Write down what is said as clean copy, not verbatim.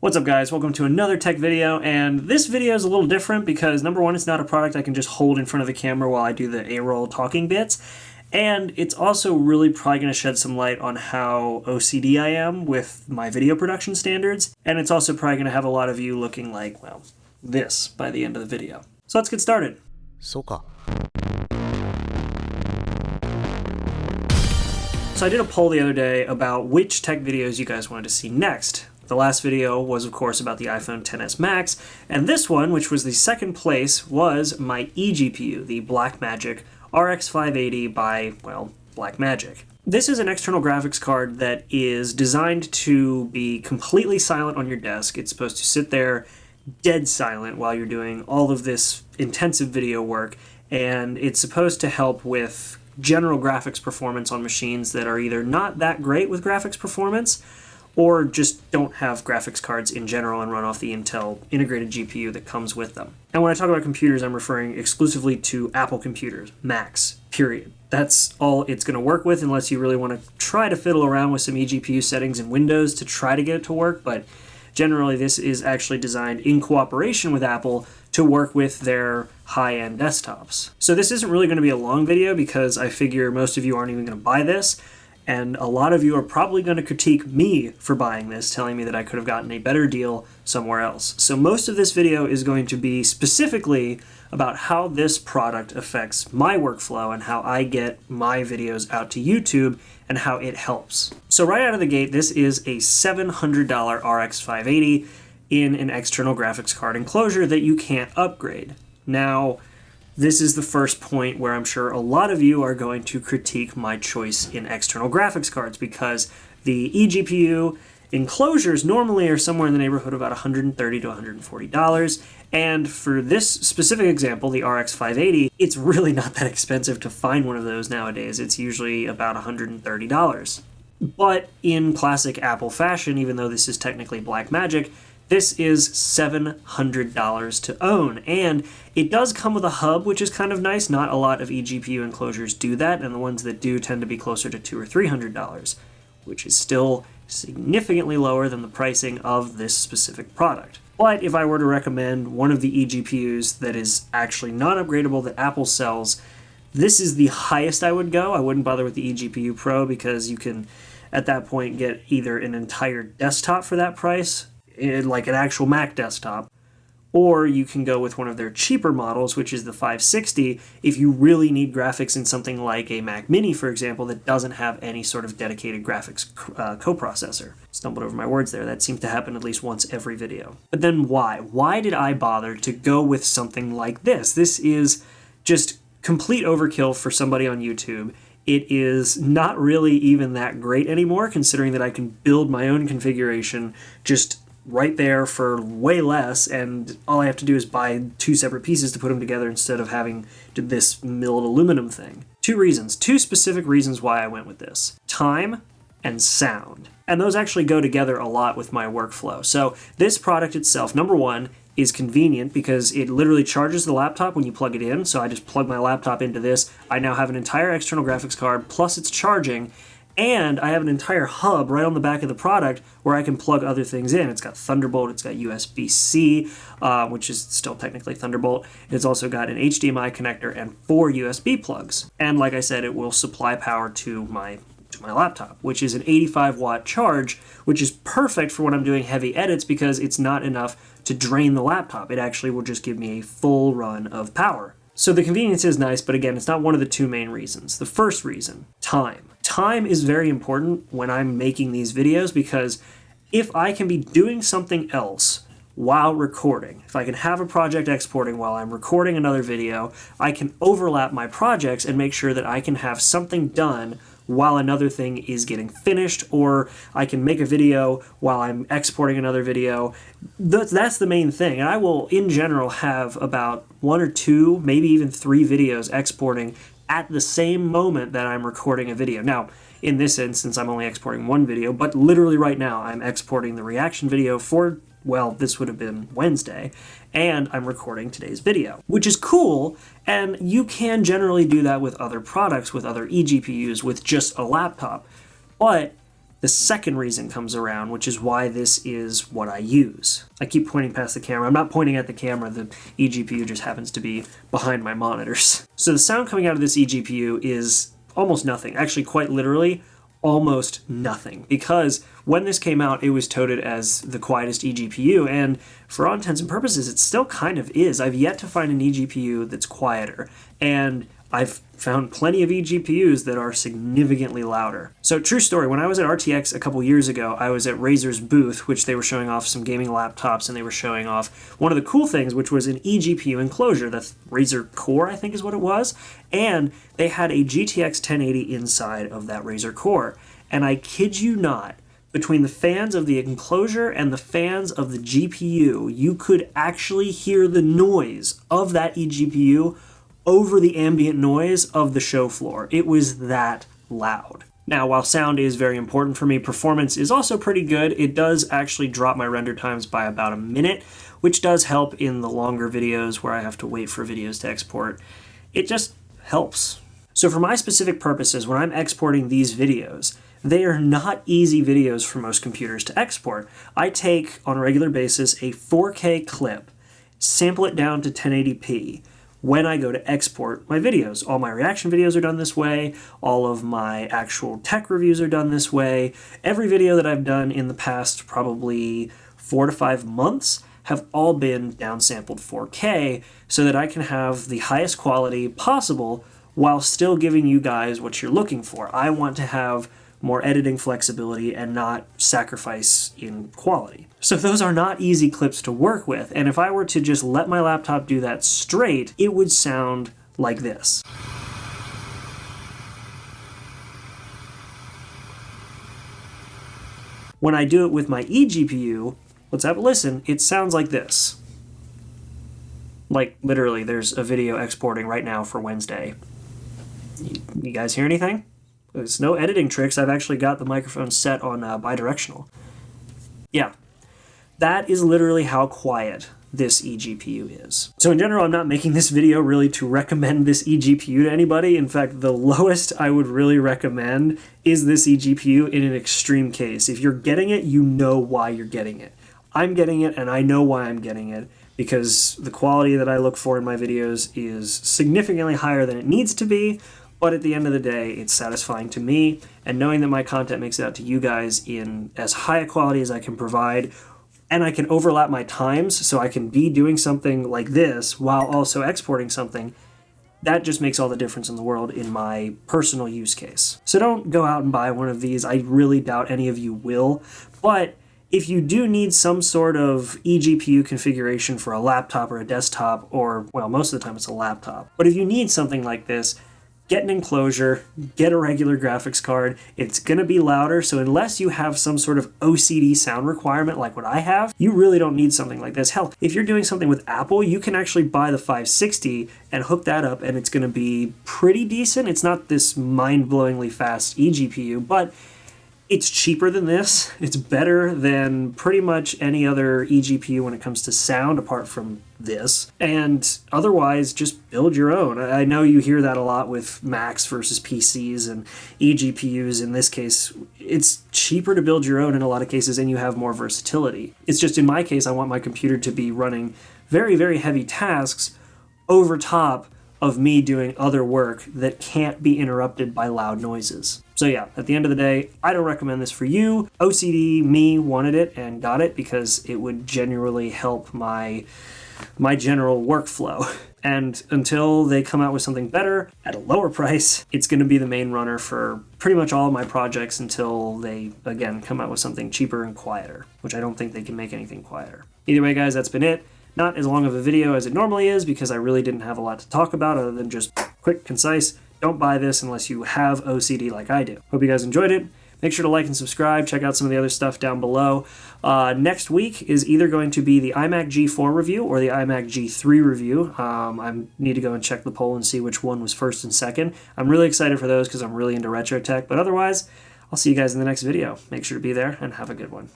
What's up guys, welcome to another tech video, and this video is a little different because number one, it's not a product I can just hold in front of the camera while I do the A-roll talking bits, and it's also really probably going to shed some light on how OCD I am with my video production standards, and it's also probably going to have a lot of you looking like, well, this by the end of the video. So let's get started. そうか。 So I did a poll the other day about which tech videos you guys wanted to see next. The last video was, of course, about the iPhone XS Max, and this one, which was the second place, was my eGPU, the Blackmagic RX 580 by, well, Blackmagic. This is an external graphics card that is designed to be completely silent on your desk. It's supposed to sit there dead silent while you're doing all of this intensive video work, and it's supposed to help with general graphics performance on machines that are either not that great with graphics performance or just don't have graphics cards in general and run off the Intel integrated GPU that comes with them. And when I talk about computers, I'm referring exclusively to Apple computers, Macs, period. That's all it's going to work with unless you really want to try to fiddle around with some eGPU settings in Windows to try to get it to work, but generally this is actually designed in cooperation with Apple to work with their high-end desktops. So this isn't really going to be a long video because I figure most of you aren't even going to buy this, and a lot of you are probably going to critique me for buying this, telling me that I could have gotten a better deal somewhere else. So most of this video is going to be specifically about how this product affects my workflow and how I get my videos out to YouTube and how it helps. So right out of the gate, this is a $700 RX 580 in an external graphics card enclosure that you can't upgrade. Now, this is the first point where I'm sure a lot of you are going to critique my choice in external graphics cards because the eGPU enclosures normally are somewhere in the neighborhood of about $130 to $140, and for this specific example, the RX 580, it's really not that expensive to find one of those nowadays. It's usually about $130. But in classic Apple fashion, even though this is technically Blackmagic, this is $700 to own, and it does come with a hub, which is kind of nice. Not a lot of eGPU enclosures do that, and the ones that do tend to be closer to $200 or $300, which is still significantly lower than the pricing of this specific product. But if I were to recommend one of the eGPUs that is actually non-upgradable that Apple sells, this is the highest I would go. I wouldn't bother with the eGPU Pro because you can, at that point, get either an entire desktop for that price, like an actual Mac desktop, or you can go with one of their cheaper models, which is the 560, if you really need graphics in something like a Mac Mini, for example, that doesn't have any sort of dedicated graphics coprocessor. Stumbled over my words there. That seems to happen at least once every video. But then why? Why did I bother to go with something like this? This is just complete overkill for somebody on YouTube. It is not really even that great anymore, considering that I can build my own configuration just right there for way less, and all I have to do is buy two separate pieces to put them together instead of having this milled aluminum thing. Two specific reasons why I went with this: time and sound. And those actually go together a lot with my workflow. So this product itself, number one, is convenient because it literally charges the laptop when you plug it in. So I just plug my laptop into this. I now have an entire external graphics card, plus it's charging, and I have an entire hub right on the back of the product where I can plug other things in. It's got Thunderbolt, it's got USB-C, which is still technically Thunderbolt. It's also got an HDMI connector and 4 USB plugs. And like I said, it will supply power to my laptop, which is an 85-watt charge, which is perfect for when I'm doing heavy edits because it's not enough to drain the laptop. It actually will just give me a full run of power. So the convenience is nice, but again, it's not one of the two main reasons. The first reason, time. Time is very important when I'm making these videos because if I can be doing something else while recording, if I can have a project exporting while I'm recording another video, I can overlap my projects and make sure that I can have something done while another thing is getting finished, or I can make a video while I'm exporting another video. That's the main thing. And I will, in general, have about 1 or 2, maybe even 3 videos exporting at the same moment that I'm recording a video. Now, in this instance, I'm only exporting one video, but literally right now I'm exporting the reaction video for, well, this would have been Wednesday, and I'm recording today's video, which is cool, and you can generally do that with other products, with other eGPUs, with just a laptop. But the second reason comes around, which is why this is what I use. I keep pointing past the camera. I'm not pointing at the camera. The eGPU just happens to be behind my monitors. So the sound coming out of this eGPU is almost nothing. Actually, quite literally, almost nothing. Because when this came out, it was touted as the quietest eGPU, and for all intents and purposes, it still kind of is. I've yet to find an eGPU that's quieter, and I've found plenty of eGPUs that are significantly louder. So true story, when I was at RTX a couple years ago, I was at Razer's booth, which they were showing off some gaming laptops, and they were showing off one of the cool things, which was an eGPU enclosure. The Razer Core, I think is what it was, and they had a GTX 1080 inside of that Razer Core. And I kid you not, between the fans of the enclosure and the fans of the GPU, you could actually hear the noise of that eGPU over the ambient noise of the show floor. It was that loud. Now, while sound is very important for me, performance is also pretty good. It does actually drop my render times by about a minute, which does help in the longer videos where I have to wait for videos to export. It just helps. So for my specific purposes, when I'm exporting these videos, they are not easy videos for most computers to export. I take, on a regular basis, a 4K clip, sample it down to 1080p, when I go to export my videos. All my reaction videos are done this way. All of my actual tech reviews are done this way. Every video that I've done in the past probably 4 to 5 months have all been downsampled 4K so that I can have the highest quality possible while still giving you guys what you're looking for. I want to have more editing flexibility and not sacrifice in quality. So those are not easy clips to work with, and if I were to just let my laptop do that straight, it would sound like this. When I do it with my eGPU, let's have a listen, it sounds like this. Like, literally, there's a video exporting right now for Wednesday. You guys hear anything? There's no editing tricks. I've actually got the microphone set on bidirectional. Yeah, that is literally how quiet this eGPU is. So in general, I'm not making this video really to recommend this eGPU to anybody. In fact, the lowest I would really recommend is this eGPU in an extreme case. If you're getting it, you know why you're getting it. I'm getting it, and I know why I'm getting it, because the quality that I look for in my videos is significantly higher than it needs to be. But at the end of the day, it's satisfying to me, and knowing that my content makes it out to you guys in as high a quality as I can provide, and I can overlap my times so I can be doing something like this while also exporting something, that just makes all the difference in the world in my personal use case. So don't go out and buy one of these. I really doubt any of you will, but if you do need some sort of eGPU configuration for a laptop or a desktop, or, well, most of the time it's a laptop, but if you need something like this, get an enclosure, get a regular graphics card. It's going to be louder, so unless you have some sort of OCD sound requirement like what I have, you really don't need something like this. Hell, if you're doing something with Apple, you can actually buy the 560 and hook that up, and it's going to be pretty decent. It's not this mind-blowingly fast eGPU, but it's cheaper than this. It's better than pretty much any other eGPU when it comes to sound, apart from this. And otherwise, just build your own. I know you hear that a lot with Macs versus PCs and eGPUs. In this case, it's cheaper to build your own in a lot of cases, and you have more versatility. It's just, in my case, I want my computer to be running very, very heavy tasks over top of me doing other work that can't be interrupted by loud noises. So yeah, at the end of the day, I don't recommend this for you. OCD me wanted it and got it because it would genuinely help my general workflow. And until they come out with something better at a lower price, it's going to be the main runner for pretty much all of my projects until they, again, come out with something cheaper and quieter, which I don't think they can make anything quieter. Either way, guys, that's been it. Not as long of a video as it normally is because I really didn't have a lot to talk about other than just quick, concise. Don't buy this unless you have OCD like I do. Hope you guys enjoyed it. Make sure to like and subscribe. Check out some of the other stuff down below. Next week is either going to be the iMac G4 review or the iMac G3 review. I need to go and check the poll and see which one was first and second. I'm really excited for those because I'm really into retro tech. But otherwise, I'll see you guys in the next video. Make sure to be there and have a good one.